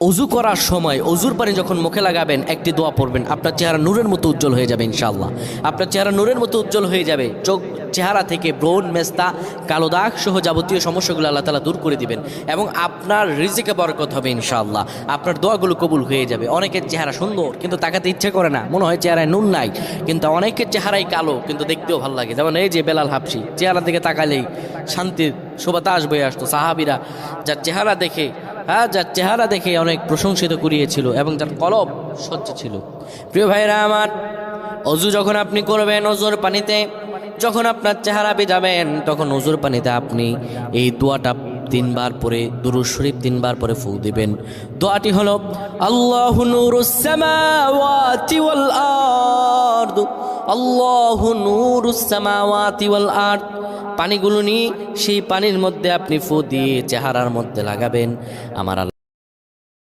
অজু করার সময় অজুর পানি যখন মুখে লাগাবেন একটি দোয়া পড়বেন, আপনার চেহারা নূরের মতো উজ্জ্বল হয়ে যাবে ইনশাআল্লাহ। আপনার চেহারা নূরের মতো উজ্জ্বল হয়ে যাবে। চেহারা থেকে ব্রণ, মেস্তা, কালো দাগ সহ যাবতীয় সমস্যাগুলো আল্লাহ তাআলা দূর করে দিবেন এবং আপনার রিজিকে বরকত হবে ইনশাআল্লাহ। আপনার দোয়াগুলো কবুল হয়ে যাবে। অনেকের চেহারা সুন্দর কিন্তু তাকাতে ইচ্ছে করে না, মনে হয় চেহারায় নুন নাই, কিন্তু অনেকের চেহারাই কালো কিন্তু দেখতেও ভালো লাগে। যেমন এই যে বেলাল হাবশি, চেহারা দিকে তাকালেই শান্তির সুবাতাস বয়ে আসতো। সাহাবীরা যার চেহারা দেখে অনেক প্রশংসিত করিয়েছিল এবং যার কলব স্বচ্ছ ছিল। প্রিয় ভাইরা আমার, অজু যখন আপনি করবেন, অজুর পানিতে যখন আপনার চেহারা ভিজাবেন, তখন অজুর পানিতে আপনি এই দোয়াটা 3 বার পরে, দুরূদ শরীফ 3 বার পরে ফু দিবেন। দোয়াটি হলো আল্লাহু নূরুস সামাওয়াতি ওয়াল আরদ, আল্লাহু নূরুস সামাওয়াতি ওয়াল আরদ। পানিগুলো নিয়ে সেই পানির মধ্যে আপনি ফু দিয়ে চেহারার মধ্যে লাগাবেন। আমার